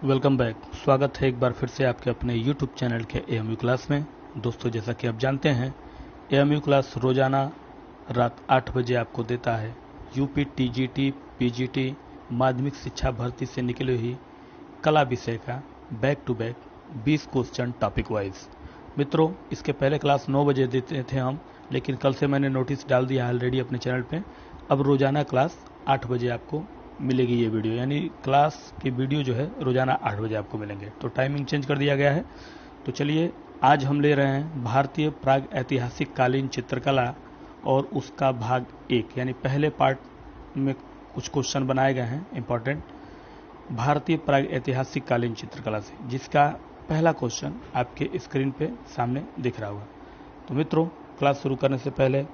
Welcome back. स्वागत है एक बार फिर से आपके अपने यूट्यूब चैनल के एएमयू क्लास में। दोस्तों, जैसा कि आप जानते हैं, एएमयू क्लास रोजाना रात 8 बजे आपको देता है यूपी टीजीटी पीजीटी माध्यमिक शिक्षा भर्ती से निकले हुई कला विषय का back to back 20 question topic wise. मित्रों, इसके पहले क्लास 9 बजे देते थे हम, लेकिन कल से मैंने नोटिस डाल दिया ऑलरेडी अपने चैनल पे। अब रोजाना क्लास 8 बजे आपको मिलेगी ये वीडियो, यानी क्लास की वीडियो जो है रोजाना 8 बजे आपको मिलेंगे। तो टाइमिंग चेंज कर दिया गया है। तो चलिए, आज हम ले रहे हैं भारतीय प्राग ऐतिहासिक कालीन चित्रकला और उसका भाग 1, यानी पहले पार्ट में कुछ क्वेश्चन बनाए गए हैं इंपॉर्टेंट भारतीय प्राग ऐतिहासिक कालीन चित्रकला से, जिसका पहला क्वेश्चन आपके स्क्रीन पे सामने दिख रहा होगा। तो मित्रों, क्लास शुरू करने से पहले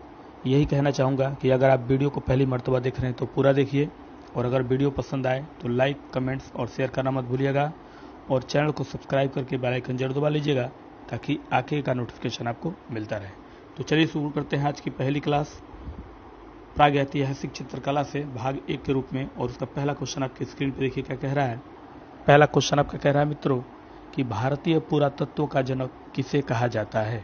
यही कहना चाहूँगा कि अगर आप वीडियो को पहली मर्तबा देख रहे हैं तो पूरा देखिए, और अगर वीडियो पसंद आए तो लाइक, कमेंट्स और शेयर करना मत भूलिएगा, और चैनल को सब्सक्राइब करके बेल आइकन जरूर दबा लीजिएगा ताकि आगे का नोटिफिकेशन आपको मिलता रहे। तो चलिए शुरू करते हैं आज की पहली क्लास प्राग ऐतिहासिक चित्रकला से भाग 1 के रूप में। और उसका पहला क्वेश्चन आपकी स्क्रीन पर देखिए क्या कह रहा है। पहला क्वेश्चन आपका कह रहा है मित्रों कि भारतीय पुरातत्व का जनक किसे कहा जाता है।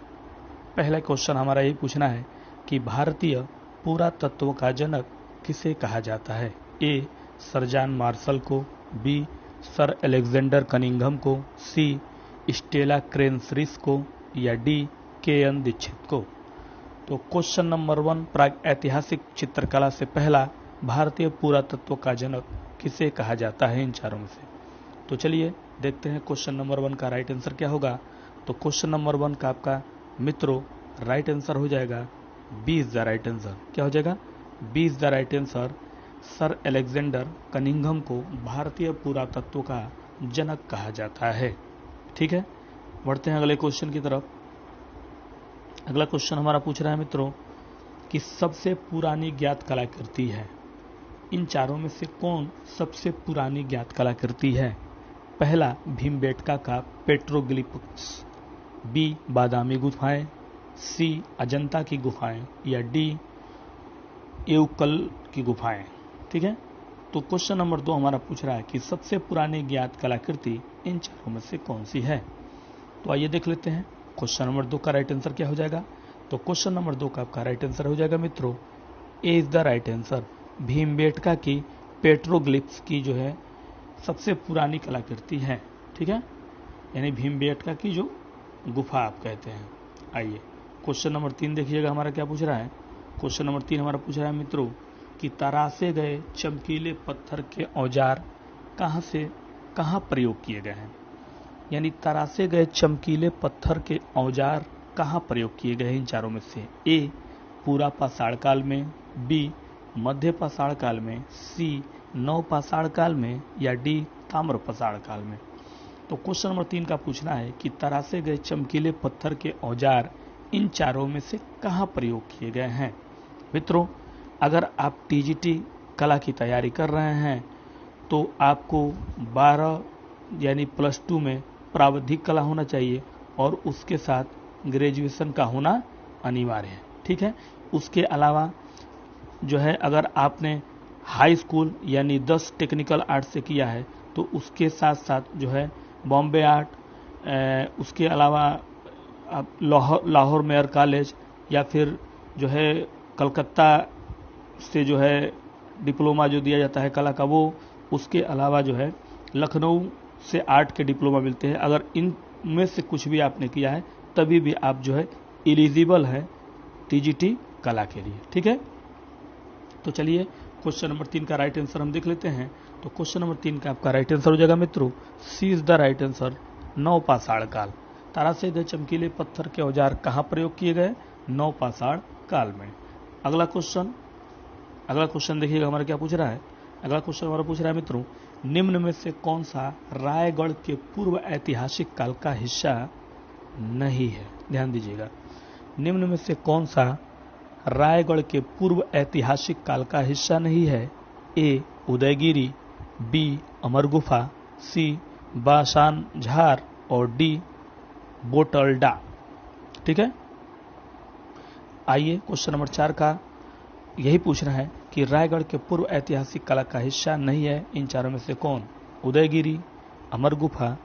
पहला क्वेश्चन हमारा यही पूछना है कि भारतीय पुरातत्व का जनक किसे कहा जाता है। ए, सर जॉन मार्शल को, बी, सर अलेक्जेंडर कनिंघम को, सी, स्टेला क्रेन्सरिस को, या डी, के.एन. दीक्षित को। तो क्वेश्चन नंबर 1 प्राग ऐतिहासिक चित्रकला से पहला भारतीय पुरातत्व का जनक किसे कहा जाता है इन चारों में से। तो चलिए देखते हैं क्वेश्चन नंबर 1 का राइट आंसर क्या होगा। तो क्वेश्चन नंबर 1 का आपका मित्रों राइट आंसर हो जाएगा B is the right answer. क्या हो जाएगा? B is the right answer. Sir Alexander Cunningham को भारतीय पुरातत्व का जनक कहा जाता है। ठीक है, बढ़ते हैं अगले क्वेश्चन की तरफ। अगला क्वेश्चन हमारा पूछ रहा है मित्रों कि सबसे पुरानी ज्ञात कलाकृति है। इन चारों में से कौन सबसे पुरानी ज्ञात कलाकृति है। पहला, भीमबेटका का पेट्रोग्लिफ्स, बी, बादामी गुफाएं, सी, अजंता की गुफाएं, या डी, एउक्कल की गुफाएं। ठीक है, तो क्वेश्चन नंबर 2 हमारा पूछ रहा है कि सबसे पुरानी ज्ञात कलाकृति इन चारों में से कौन सी है। तो आइए देख लेते हैं क्वेश्चन नंबर 2 का राइट आंसर क्या हो जाएगा। तो क्वेश्चन नंबर 2 का आपका राइट आंसर हो जाएगा मित्रों A is the right answer. Bhimbetka की पेट्रोग्लिफ्स की जो है सबसे पुरानी कलाकृति है। ठीक है, यानी भीमबेटका की जो गुफा आप कहते हैं। आइए क्वेश्चन नंबर 3 देखिएगा हमारा क्या पूछ रहा है। क्वेश्चन नंबर 3 हमारा पूछ रहा है मित्रों कि तरासे गए चमकीले पत्थर के औजार कहां से कहां प्रयोग किए गए हैं। यानी तरासे गए चमकीले पत्थर के औजार कहां प्रयोग किए गए हैं इन चारों में से। ए, पूरा पाषाण काल में, बी, मध्य पाषाण काल में, सी, नव पाषाण काल में, या डी, ताम्र पाषाण काल में। तो क्वेश्चन नंबर 3 का पूछना है कि तरासे गए चमकीले पत्थर के औजार इन चारों में से कहां प्रयोग किए गए हैं। मित्रों, अगर आप टीजीटी कला की तैयारी कर रहे हैं तो आपको 12 यानी +2 में प्रावधिक कला होना चाहिए और उसके साथ ग्रेजुएशन का होना अनिवार्य है। ठीक है, उसके अलावा जो है अगर आपने हाई स्कूल यानी 10 टेक्निकल आर्ट से किया है तो उसके साथ साथ जो है बॉम्बे आर्ट, उसके अलावा आप लाहौर मेयर कॉलेज या फिर जो है कलकत्ता से जो है डिप्लोमा जो दिया जाता है कला का, वो, उसके अलावा जो है लखनऊ से आर्ट के डिप्लोमा मिलते हैं। अगर इनमें से कुछ भी आपने किया है तभी भी आप जो है एलिजिबल है टीजीटी कला के लिए। ठीक है, तो चलिए क्वेश्चन नंबर 3 का राइट आंसर हम देख लेते हैं। तो क्वेश्चन नंबर 3 का आपका राइट आंसर हो जाएगा मित्रों सी इज द राइट आंसर। नव पाषाण काल। तरासे गए चमकीले पत्थर के औजार कहाँ प्रयोग किए गए? नव पाषाण काल में। अगला क्वेश्चन देखिएगा हमारा क्या पूछ रहा है। अगला क्वेश्चन हमारा पूछ रहा है मित्रों निम्न में से कौन सा रायगढ़ के पूर्व ऐतिहासिक काल का हिस्सा नहीं है। ध्यान दीजिएगा, निम्न में से कौन सा रायगढ़ के पूर्व ऐतिहासिक काल का हिस्सा नहीं है। ए, उदयगिरी, बी, अमर गुफा, सी, बासान झार, और डी, बोटलडा। ठीक है, आइए क्वेश्चन नंबर 4 का यही पूछना है कि रायगढ़ के पूर्व ऐतिहासिक कला का हिस्सा नहीं है इन चारों में से कौन। उदयगिरी, अमर गुफा,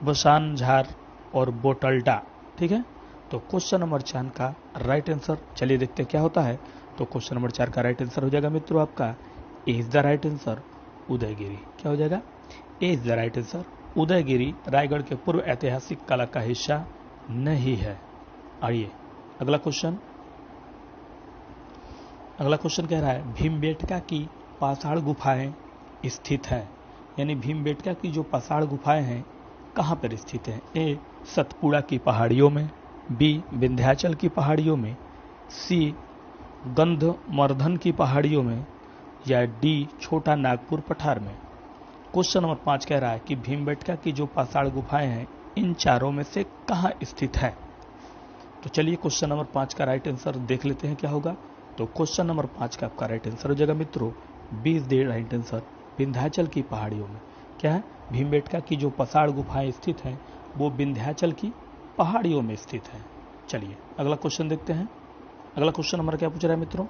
बसानझार और बोटल्डा। ठीक है, तो क्वेश्चन नंबर 4 का राइट आंसर, चलिए देखते हैं क्या होता है। तो क्वेश्चन नंबर 4 का राइट आंसर हो जाएगा मित्रों आपका A is the right answer, Udayagiri. क्या हो जाएगा? A is the right answer. Udayagiri Raigarh के पूर्व ऐतिहासिक कला का हिस्सा नहीं है। आइए अगला क्वेश्चन कह रहा है भीमबेटका की पाषाण गुफाएं स्थित है, यानी भीमबेटका की जो पाषाण गुफाएं हैं कहाँ पर स्थित हैं? ए सतपुड़ा की पहाड़ियों में, बी विंध्याचल की पहाड़ियों में, सी गंधमर्धन की पहाड़ियों में, या डी छोटा नागपुर पठार में। क्वेश्चन नंबर 5 कह रहा है कि भीमबेटका की जो पाषाण गुफाएं हैं इन चारों में से कहाँ स्थित है? तो चलिए क्वेश्चन नंबर 5 का राइट आंसर देख लेते हैं क्या होगा। तो क्वेश्चन नंबर 5 का आपका राइट आंसर हो जाएगा मित्रों B is the right answer, Vindhyachal की पहाड़ियों में। क्या है? भीमबेटका की जो पाषाण गुफाएं स्थित हैं वो विंध्याचल की पहाड़ियों में स्थित है। चलिए अगला क्वेश्चन देखते हैं। अगला क्वेश्चन हमारा क्या पूछ रहा है मित्रों?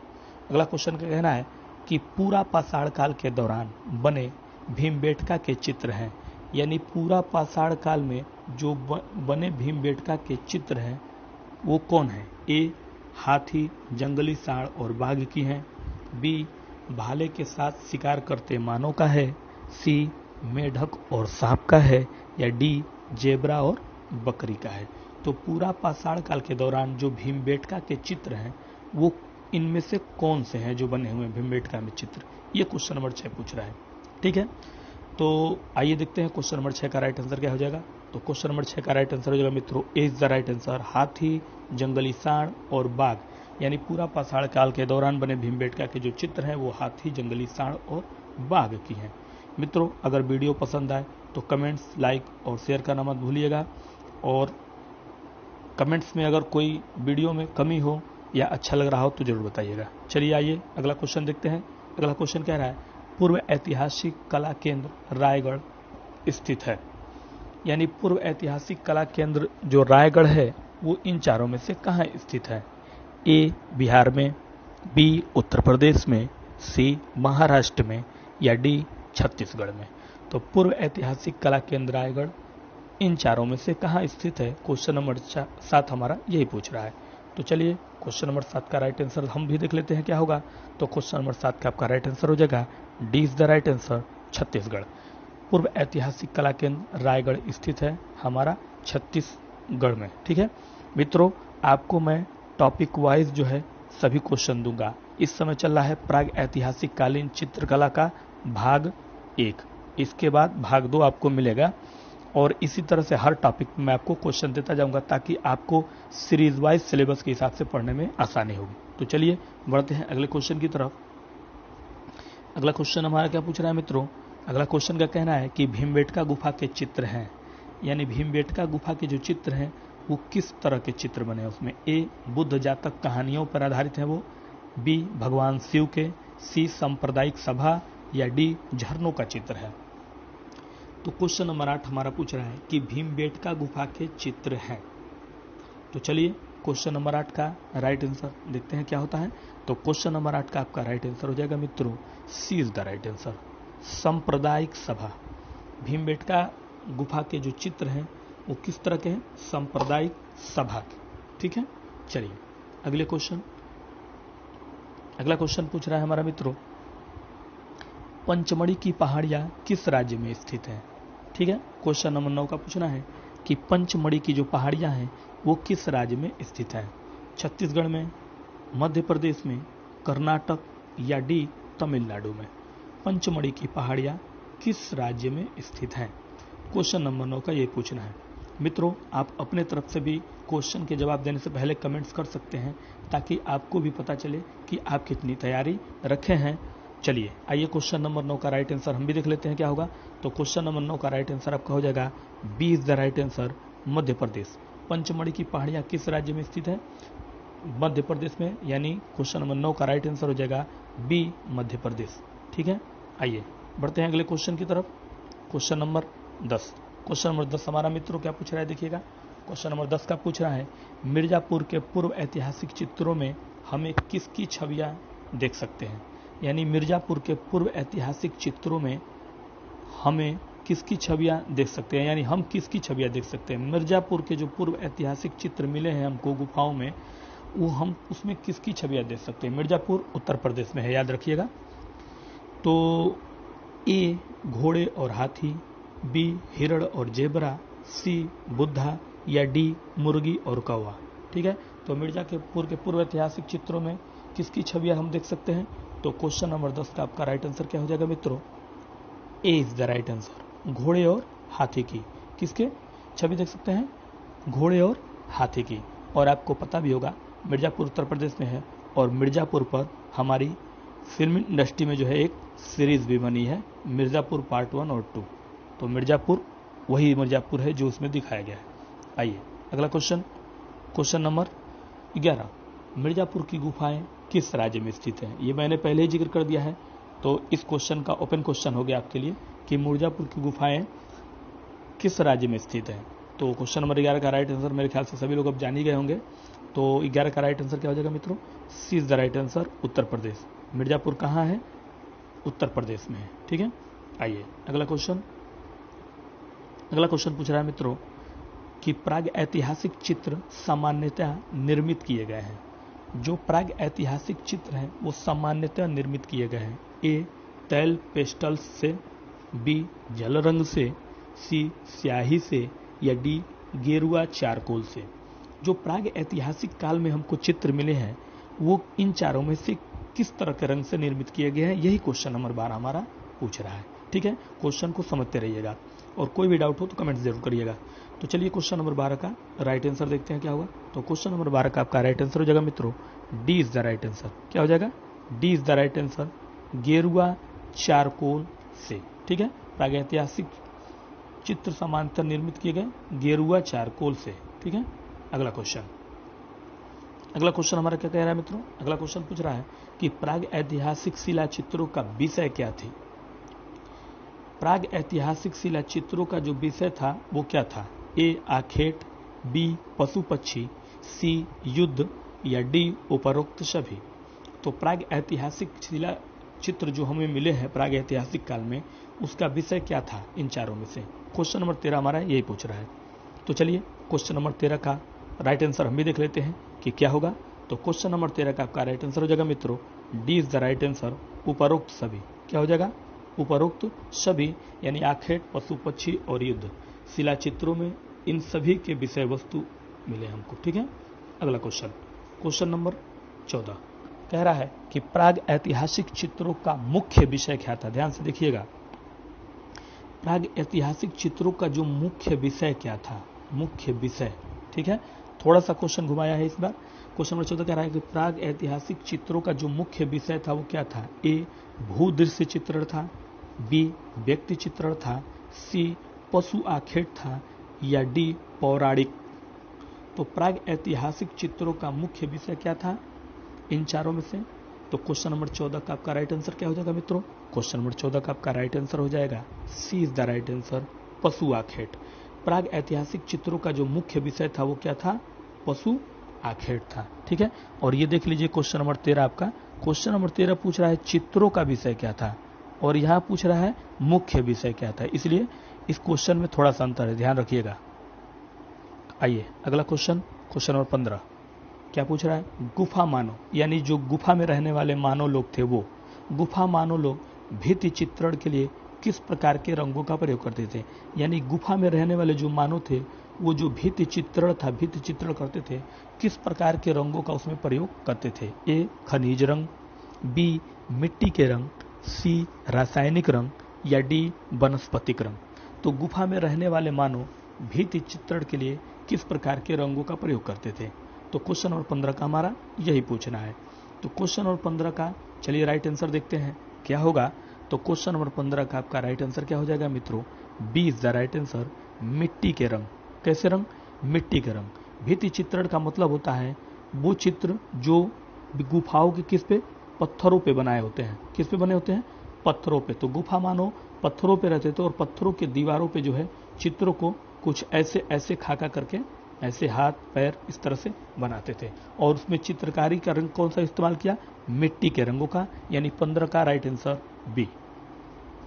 अगला क्वेश्चन का कहना है कि पूरा पाषाण काल के दौरान बने भीमबेटका के चित्र हैं, यानी पूरा पाषाण काल में जो बने भीमबेटका के चित्र हैं वो कौन है? ए हाथी, जंगली सांड और बाघ की हैं, बी भाले के साथ शिकार करते मानव का है, सी मेढक और सांप का है, या डी जेब्रा और बकरी का है। तो पूरा पाषाण काल के दौरान जो भीमबेटका के चित्र हैं वो इनमें से कौन से हैं जो बने हुए हैं भीमबेटका में चित्र? ये क्वेश्चन नंबर 6 पूछ रहा है। ठीक है, तो आइए देखते हैं क्वेश्चन नंबर 6 का राइट आंसर क्या हो जाएगा। तो क्वेश्चन नंबर 6 का राइट आंसर हो जाएगा मित्रों A is the right answer, हाथी, जंगली सांड और बाघ, यानी पूरा पाषाण काल के दौरान बने भीमबेटका के जो चित्र हैं वो हाथी, जंगली सांड और बाघ की हैं। मित्रों अगर वीडियो पसंद आए तो कमेंट्स, लाइक और शेयर करना मत भूलिएगा, और कमेंट्स में अगर कोई वीडियो में कमी हो या अच्छा लग रहा हो तो जरूर बताइएगा। चलिए आइए अगला क्वेश्चन देखते हैं। अगला क्वेश्चन कह रहा है पूर्व ऐतिहासिक कला केंद्र रायगढ़ स्थित है, यानी पूर्व ऐतिहासिक कला केंद्र जो रायगढ़ है वो इन चारों में से कहाँ स्थित है? ए बिहार में, बी उत्तर प्रदेश में, सी महाराष्ट्र में, या डी छत्तीसगढ़ में। तो पूर्व ऐतिहासिक कला केंद्र रायगढ़ इन चारों में से कहाँ स्थित है? क्वेश्चन नंबर 7 हमारा यही पूछ रहा है। तो चलिए क्वेश्चन नंबर 7 का राइट आंसर हम भी देख लेते हैं क्या होगा। तो क्वेश्चन नंबर 7 का आपका राइट आंसर हो जाएगा D is the right answer, Chhattisgarh. पूर्व ऐतिहासिक कला केंद्र रायगढ़ स्थित है हमारा छत्तीसगढ़ में। ठीक है मित्रों, आपको मैं टॉपिक वाइज जो है सभी क्वेश्चन दूंगा। इस समय चल रहा है प्राग ऐतिहासिक कालीन चित्रकला का भाग 1, इसके बाद भाग 2 आपको मिलेगा, और इसी तरह से हर टॉपिक में मैं आपको क्वेश्चन देता जाऊंगा ताकि आपको सीरीज वाइज सिलेबस के हिसाब से पढ़ने में आसानी होगी। तो चलिए बढ़ते हैं अगले क्वेश्चन की तरफ। अगला क्वेश्चन हमारा क्या पूछ रहा है मित्रों? अगला क्वेश्चन का कहना है कि भीमबेटका गुफा के चित्र हैं, यानी भीमबेटका गुफा के जो चित्र हैं वो किस तरह के चित्र बने हैं उसमें? ए बुद्ध जातक कहानियों पर आधारित है वो, बी भगवान शिव के, सी सांप्रदायिक सभा, या डी झरनों का चित्र है। तो क्वेश्चन नंबर 8 हमारा पूछ रहा है कि भीमबेटका गुफा के चित्र हैं। तो चलिए क्वेश्चन नंबर 8 का राइट आंसर देखते हैं क्या होता है। तो क्वेश्चन नंबर 8 का आपका राइट आंसर हो जाएगा मित्रों सी इज द राइट आंसर, सांप्रदायिक सभा। भीमबेटका गुफा के जो चित्र हैं वो किस तरह के हैं? सांप्रदायिक सभा के। ठीक है, चलिए अगला क्वेश्चन पूछ रहा है हमारा मित्रों पंचमढ़ी की पहाड़ियां किस राज्य में स्थित हैं? ठीक है, क्वेश्चन नंबर 9 का पूछना है कि पंचमढ़ी की जो पहाड़ियां हैं वो किस राज्य में स्थित है? छत्तीसगढ़ में, मध्य प्रदेश में, कर्नाटक, या डी तमिलनाडु में। पंचमढ़ी की पहाड़ियां किस राज्य में स्थित हैं? क्वेश्चन नंबर 9 का ये पूछना है। मित्रों आप अपने तरफ से भी क्वेश्चन के जवाब देने से पहले कमेंट्स कर सकते हैं ताकि आपको भी पता चले कि आप कितनी तैयारी रखे हैं। चलिए आइए क्वेश्चन नंबर 9 का राइट आंसर हम भी देख लेते हैं क्या होगा। तो क्वेश्चन नंबर 9 का राइट आंसर आपका हो जाएगा B is the right answer, Madhya Pradesh. Pachmarhi की पहाड़ियां किस राज्य में स्थित है? मध्य प्रदेश में, यानी क्वेश्चन नंबर 9 का राइट आंसर हो जाएगा बी मध्य प्रदेश। ठीक है, आइए बढ़ते हैं अगले क्वेश्चन की तरफ। Question number 10। क्वेश्चन नंबर 10 हमारा मित्रों क्या पूछ रहा है देखिएगा। क्वेश्चन नंबर 10 का पूछ रहा है मिर्जापुर के पूर्व ऐतिहासिक चित्रों में हमें किसकी छवियां देख सकते हैं? यानी मिर्जापुर के पूर्व ऐतिहासिक चित्रों में हमें किसकी छवियां देख सकते हैं, यानी हम किसकी छवियां देख सकते हैं। मिर्जापुर के जो पूर्व ऐतिहासिक चित्र मिले हैं हमको गुफाओं में, वो हम उसमें किसकी छवियां देख सकते हैं। मिर्जापुर उत्तर प्रदेश में है, याद रखिएगा। तो ए घोड़े और हाथी, बी हिरण और जेबरा, सी बुद्धा, या डी मुर्गी और कौवा। ठीक है, तो मिर्जापुर के पूर्व ऐतिहासिक चित्रों में किसकी छवियां हम देख सकते हैं। तो क्वेश्चन नंबर 10 का आपका राइट आंसर क्या हो जाएगा मित्रों, A is the right answer. घोड़े और हाथी की किसके छवि देख सकते हैं, घोड़े और हाथी की। और आपको पता भी होगा मिर्जापुर उत्तर प्रदेश में है, और मिर्जापुर पर हमारी फिल्म इंडस्ट्री में जो है एक सीरीज भी बनी है, मिर्जापुर पार्ट 1 और 2। तो मिर्जापुर वही मिर्जापुर है जो उसमें दिखाया गया है। आइए अगला क्वेश्चन, क्वेश्चन नंबर 11, मिर्जापुर की गुफाएं किस राज्य में स्थित हैं। ये मैंने पहले ही जिक्र कर दिया है, तो इस क्वेश्चन का ओपन क्वेश्चन हो गया आपके लिए कि मिर्जापुर की गुफाएं किस राज्य में स्थित हैं। तो क्वेश्चन नंबर 11 का राइट आंसर मेरे ख्याल से सभी लोग अब जान ही गए होंगे। तो 11 का राइट आंसर क्या हो जाएगा मित्रों, सी is the right answer, Uttar Pradesh. Mirzapur कहाँ है, उत्तर प्रदेश में है। ठीक है, आइए अगला क्वेश्चन पूछ रहा है मित्रों कि प्राग ऐतिहासिक चित्र सामान्यतः निर्मित किए गए हैं। जो प्राग ऐतिहासिक चित्र हैं वो सामान्यतः निर्मित किए गए हैं। ए तैल पेस्टल्स से, बी जल रंग से, सी स्याही से, या डी गेरुआ चारकोल से। जो प्राग ऐतिहासिक काल में हमको चित्र मिले हैं वो इन चारों में से किस तरह के रंग से निर्मित किए गए हैं, यही क्वेश्चन नंबर 12 हमारा पूछ रहा है। ठीक है, क्वेश्चन को समझते रहिएगा और कोई भी डाउट हो तो कमेंट जरूर करिएगा। तो चलिए क्वेश्चन नंबर 12 का राइट आंसर देखते हैं क्या होगा। तो क्वेश्चन नंबर 12 का आपका राइट आंसर हो जाएगा मित्रों, D is the right answer. क्या हो जाएगा, D is the right answer, गेरुआ चारकोल से। ठीक है, प्रागैतिहासिक चित्र समानांतर निर्मित किए गए गेरुआ चारकोल से। ठीक है, अगला क्वेश्चन हमारा क्या कह रहा है मित्रों, अगला क्वेश्चन पूछ रहा है कि प्राग ऐतिहासिक शिला चित्रों का विषय क्या थी। प्राग ऐतिहासिक शिला चित्रों का जो विषय था वो क्या था। ए आखेट, बी पशु पक्षी, सी युद्ध, या डी उपरोक्त सभी। तो प्राग ऐतिहासिक शिला चित्र जो हमें मिले हैं प्राग ऐतिहासिक काल में, उसका विषय क्या था इन चारों में से। क्वेश्चन नंबर 13 हमारा यही पूछ रहा है। तो चलिए क्वेश्चन नंबर 13 का राइट आंसर हम भी देख लेते हैं कि क्या होगा। तो क्वेश्चन नंबर 13 का आपका राइट आंसर हो जाएगा मित्रों, D is the right answer, उपरोक्त सभी। क्या हो जाएगा, उपरोक्त सभी, यानी आखेट, पशु पक्षी और युद्ध शिला चित्रों में इन सभी के विषय वस्तु मिले हमको। ठीक है, अगला क्वेश्चन, क्वेश्चन नंबर 14 कह रहा है कि प्राग ऐतिहासिक चित्रों का मुख्य विषय क्या था। ध्यान से देखिएगा, प्राग ऐतिहासिक चित्रों का जो मुख्य विषय क्या था, मुख्य विषय। ठीक है, थोड़ा सा क्वेश्चन घुमाया है इस बार। क्वेश्चन नंबर 14 कह रहा है कि प्राग ऐतिहासिक चित्रों का जो मुख्य विषय था वो क्या था। ए भूदृश्य चित्रण था, बी व्यक्ति चित्रण था, सी पशु आखेट था, या डी पौराणिक। तो प्राग ऐतिहासिक चित्रों का मुख्य विषय क्या था इन चारों में से। तो क्वेश्चन नंबर 14 का आपका राइट आंसर क्या हो जाएगा मित्रों, क्वेश्चन नंबर 14 का आपका राइट आंसर हो जाएगा सी इज द राइट आंसर, पशु आखेट। प्राग ऐतिहासिक चित्रों का जो मुख्य विषय था वो क्या था, पशु आखेट था। ठीक है, और ये देख लीजिए क्वेश्चन नंबर 13 आपका, क्वेश्चन नंबर 13 पूछ रहा है चित्रों का विषय क्या था, और यहाँ पूछ रहा है मुख्य विषय क्या था, इसलिए इस क्वेश्चन में थोड़ा सा अंतर है, ध्यान रखिएगा। आइए अगला क्वेश्चन, क्वेश्चन नंबर 15 क्या पूछ रहा है, गुफा मानव, यानी जो गुफा में रहने वाले मानव लोग थे वो गुफा मानव लोग भित्ति चित्रण के लिए किस प्रकार के रंगों का प्रयोग करते थे। यानी गुफा में रहने वाले जो मानव थे वो जो भित्ति चित्रण था, भित्ति चित्रण करते थे, किस प्रकार के रंगों का उसमें प्रयोग करते थे। ए खनिज रंग, बी मिट्टी के रंग, सी रासायनिक रंग, या डी वनस्पतिक रंग। तो गुफा में रहने वाले मानव भित्ति चित्रण के लिए किस प्रकार के रंगों का प्रयोग करते थे। तो क्वेश्चन नंबर 15 का हमारा यही पूछना है। तो क्वेश्चन नंबर 15 का चलिए राइट आंसर देखते हैं क्या होगा। तो क्वेश्चन नंबर 15 का आपका राइट आंसर क्या हो जाएगा मित्रों, B is the right answer, मिट्टी के रंग। कैसे रंग, मिट्टी के रंग। भित्ति चित्रण का मतलब होता है वो चित्र जो गुफाओं के किस पे, पत्थरों पे बनाए होते हैं। किस पे बने होते हैं, पत्थरों पे। तो गुफा मानो पत्थरों पे रहते थे और पत्थरों के दीवारों पे जो है चित्रों को कुछ ऐसे ऐसे खाका करके ऐसे हाथ पैर इस तरह से बनाते थे, और उसमें चित्रकारी का रंग कौन सा इस्तेमाल किया, मिट्टी के रंगों का। यानी 15 का राइट आंसर बी।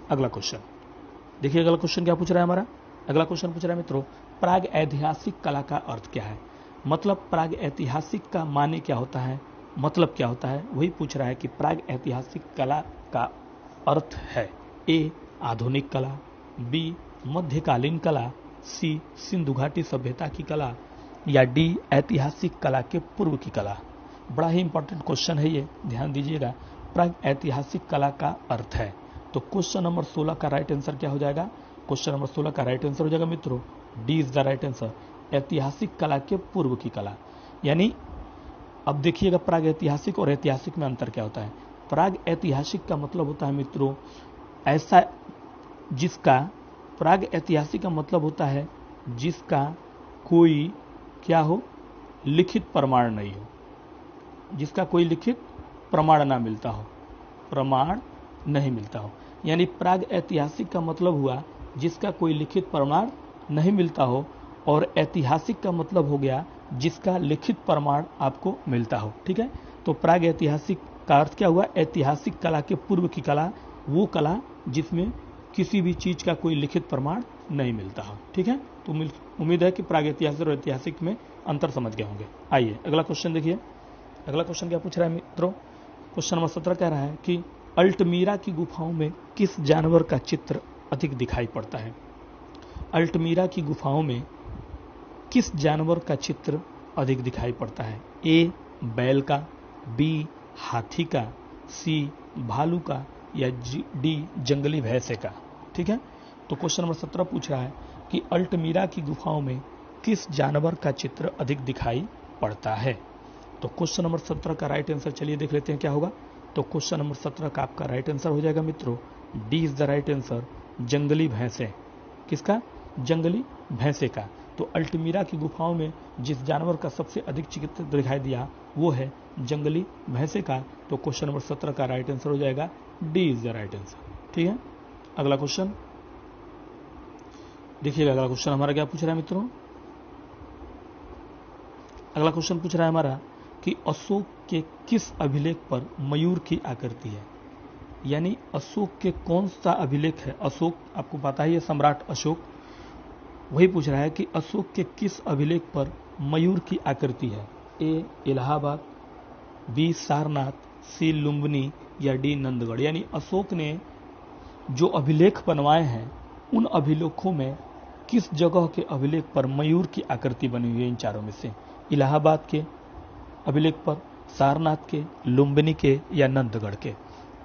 अगला क्वेश्चन, देखिए अगला क्वेश्चन क्या पूछ रहा है हमारा। अगला क्वेश्चन पूछ रहा है मित्रों, प्राग ऐतिहासिक कला का अर्थ क्या है। मतलब प्राग ऐतिहासिक का माने क्या होता है, मतलब क्या होता है, वही पूछ रहा है कि प्राग ऐतिहासिक कला का अर्थ है ए आधुनिक कला, बी मध्यकालीन कला, सी सिंधु घाटी सभ्यता की कला, या डी ऐतिहासिक कला के पूर्व की कला। बड़ा ही इंपॉर्टेंट क्वेश्चन है ये, ध्यान दीजिएगा। प्राग ऐतिहासिक कला का अर्थ है, तो क्वेश्चन नंबर 16 का राइट आंसर क्या हो जाएगा। क्वेश्चन नंबर 16 का राइट आंसर हो जाएगा मित्रों D is the right answer, ऐतिहासिक कला के पूर्व की कला। यानी अब देखिएगा प्राग ऐतिहासिक और ऐतिहासिक में अंतर क्या होता है। प्राग ऐतिहासिक का मतलब होता है मित्रों ऐसा जिसका, प्राग ऐतिहासिक का मतलब होता है जिसका कोई क्या हो, लिखित प्रमाण नहीं हो, जिसका कोई लिखित प्रमाण ना मिलता हो, प्रमाण नहीं मिलता हो। यानी प्राग ऐतिहासिक का मतलब हुआ जिसका कोई लिखित प्रमाण नहीं मिलता हो, और ऐतिहासिक का मतलब हो गया जिसका लिखित प्रमाण आपको मिलता हो। ठीक है, तो प्राग ऐतिहासिक का अर्थ क्या हुआ, ऐतिहासिक कला के पूर्व की कला, वो कला जिसमें किसी भी चीज का कोई लिखित प्रमाण नहीं मिलता हो। ठीक है, तो उम्मीद है कि प्राग ऐतिहासिक और ऐतिहासिक में अंतर समझ गए होंगे। आइए अगला क्वेश्चन देखिए। अगला क्वेश्चन क्या पूछ रहा है मित्रों, क्वेश्चन नंबर 17 कह रहा है कि अल्टमीरा की गुफाओं में किस जानवर का चित्र अधिक दिखाई पड़ता है। अल्टमीरा की गुफाओं में किस जानवर का चित्र अधिक दिखाई पड़ता है। ए बैल का, बी हाथी का, सी भालू का, या डी जंगली भैंसे का। ठीक है, तो क्वेश्चन नंबर 17 पूछ रहा है कि अल्टमीरा की गुफाओं में किस जानवर का चित्र अधिक दिखाई पड़ता है। तो क्वेश्चन नंबर 17 का राइट आंसर चलिए देख लेते हैं क्या होगा। तो क्वेश्चन नंबर 17 का आपका राइट आंसर हो जाएगा मित्रों D is the right answer, जंगली भैंसे। किसका, जंगली भैंसे का। तो अल्टमीरा की गुफाओं में जिस जानवर का सबसे अधिक चित्र दिखाई दिया वो है जंगली भैंसे का। तो क्वेश्चन नंबर 17 का राइट आंसर हो जाएगा D is the right answer. ठीक है, अगला क्वेश्चन देखिएगा। अगला क्वेश्चन हमारा क्या पूछ रहा है मित्रों, अगला क्वेश्चन पूछ रहा है हमारा कि अशोक के किस अभिलेख पर मयूर की आकृति है। यानी अशोक के कौन सा अभिलेख है। अशोक आपको पता ही है, सम्राट अशोक। वही पूछ रहा है कि अशोक के किस अभिलेख पर मयूर की आकृति है। ए इलाहाबाद, बी सारनाथ, सी लुम्बिनी, या डी नंदगढ़। यानी अशोक ने जो अभिलेख बनवाए हैं उन अभिलेखों में किस जगह के अभिलेख पर मयूर की आकृति बनी हुई है। इन चारों में से इलाहाबाद के अभिलेख पर, सारनाथ के, लुम्बिनी के, या नंदगढ़ के।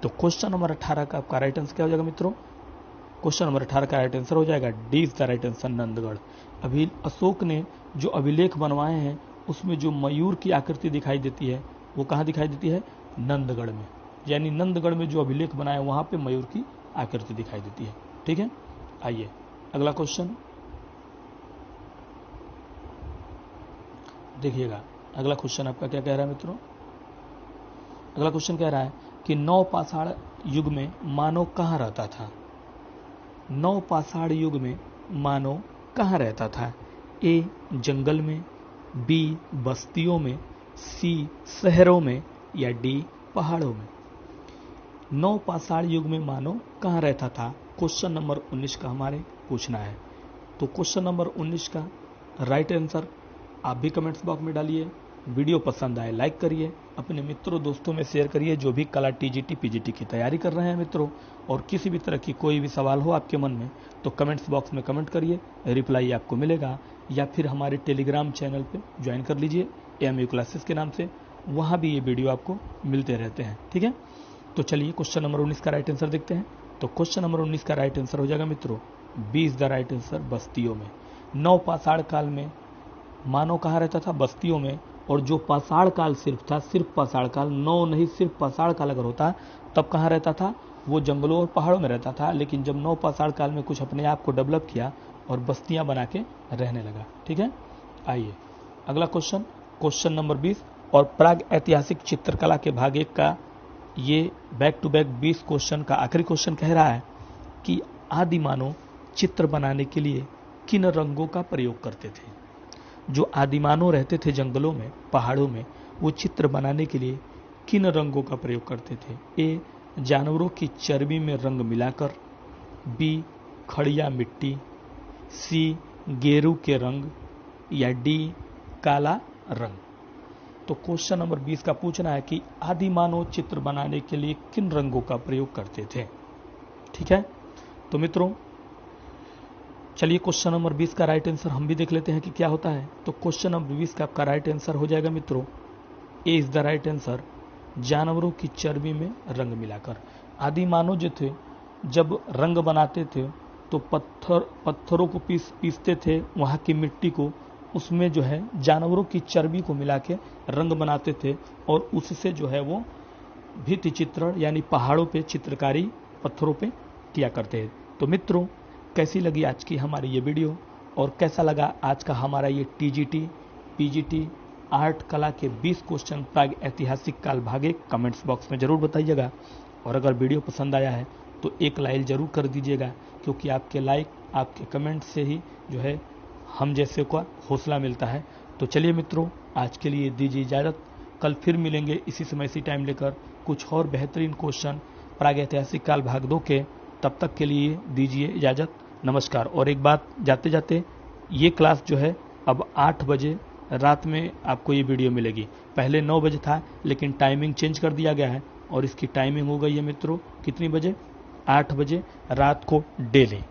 तो क्वेश्चन नंबर 18 का आपका राइट आंसर क्या हो जाएगा मित्रों। क्वेश्चन नंबर 18 का राइट आंसर हो जाएगा D is the right answer, Nandgarh. अभी अशोक ने जो अभिलेख बनवाए हैं उसमें जो मयूर की आकृति दिखाई देती है वो कहाँ दिखाई देती है, नंदगढ़ में। यानी नंदगढ़ में जो अभिलेख बनाए वहां पे मयूर की आकृति दिखाई देती है। ठीक है, आइए अगला क्वेश्चन देखिएगा। अगला क्वेश्चन आपका क्या कह रहा है मित्रों। अगला क्वेश्चन कह रहा है कि नवपाषाण युग में मानव कहाँ रहता था। नवपाषाण युग में मानव कहाँ रहता था। ए जंगल में, बी बस्तियों में, सी शहरों में, या डी पहाड़ों में। नवपाषाण युग में मानव कहाँ रहता था, क्वेश्चन नंबर 19 का हमारे पूछना है। तो क्वेश्चन नंबर 19 का राइट आंसर आप भी कमेंट्स बॉक्स में डालिए। वीडियो पसंद आए लाइक करिए, अपने मित्रों दोस्तों में शेयर करिए जो भी कला टीजीटी पीजीटी की तैयारी कर रहे हैं मित्रों। और किसी भी तरह की कोई भी सवाल हो आपके मन में तो कमेंट्स बॉक्स में कमेंट करिए, रिप्लाई आपको मिलेगा। या फिर हमारे टेलीग्राम चैनल पे ज्वाइन कर लीजिए AMU क्लासेस के नाम से, वहाँ भी ये वीडियो आपको मिलते रहते हैं। ठीक है, तो चलिए क्वेश्चन नंबर 19 का राइट आंसर देखते हैं। तो क्वेश्चन नंबर 19 का राइट आंसर हो जाएगा मित्रों B is the right answer, बस्तियों में। नवपाषाण काल में मानव कहाँ रहता था, बस्तियों में। और जो पाषाण काल सिर्फ था, सिर्फ पाषाण काल, नौ नहीं सिर्फ पाषाण काल अगर होता तब कहाँ रहता था, वो जंगलों और पहाड़ों में रहता था। लेकिन जब नवपाषाण काल में कुछ अपने आप को डेवलप किया और बस्तियां बना के रहने लगा। ठीक है, आइए अगला क्वेश्चन, क्वेश्चन नंबर 20 और प्राग ऐतिहासिक चित्रकला के भाग 1 का ये बैक टू बैक 20 क्वेश्चन का आखिरी क्वेश्चन कह रहा है कि आदि मानव चित्र बनाने के लिए किन रंगों का प्रयोग करते थे। जो आदिमानव रहते थे जंगलों में, पहाड़ों में, वो चित्र बनाने के लिए किन रंगों का प्रयोग करते थे। ए जानवरों की चर्बी में रंग मिलाकर, बी खड़िया मिट्टी, सी गेरू के रंग, या डी काला रंग। तो क्वेश्चन नंबर 20 का पूछना है कि आदि मानव चित्र बनाने के लिए किन रंगों का प्रयोग करते थे। ठीक है, तो मित्रों चलिए क्वेश्चन नंबर 20 का राइट आंसर हम भी देख लेते हैं कि क्या होता है। तो क्वेश्चन नंबर 20 का आपका राइट आंसर हो जाएगा मित्रों, A is the right answer, जानवरों की चर्बी में रंग मिलाकर। आदि मानव जो थे जब रंग बनाते थे तो पत्थरों को पीसते थे, वहाँ की मिट्टी को, उसमें जो है जानवरों की चर्बी को मिला के रंग बनाते थे और उससे जो है वो भित्ति चित्रण यानी पहाड़ों पे चित्रकारी पत्थरों पे किया करते हैं। तो मित्रों कैसी लगी आज की हमारी ये वीडियो और कैसा लगा आज का हमारा ये टीजीटी पीजीटी आर्ट कला के 20 क्वेश्चन प्राग ऐतिहासिक काल भागे, कमेंट्स बॉक्स में जरूर बताइएगा। और अगर वीडियो पसंद आया है तो एक लाइक जरूर कर दीजिएगा, क्योंकि आपके लाइक आपके कमेंट से ही जो है हम जैसे को हौसला मिलता है। तो चलिए मित्रों आज के लिए दीजिए इजाज़त, कल फिर मिलेंगे इसी समय इसी टाइम लेकर कुछ और बेहतरीन क्वेश्चन प्राग ऐतिहासिक काल भाग 2 के। तब तक के लिए दीजिए इजाज़त, नमस्कार। और एक बात जाते जाते, ये क्लास जो है अब 8 बजे रात में आपको ये वीडियो मिलेगी। पहले 9 बजे था लेकिन टाइमिंग चेंज कर दिया गया है और इसकी टाइमिंग हो गई है मित्रों कितनी बजे, 8 बजे रात को डेली।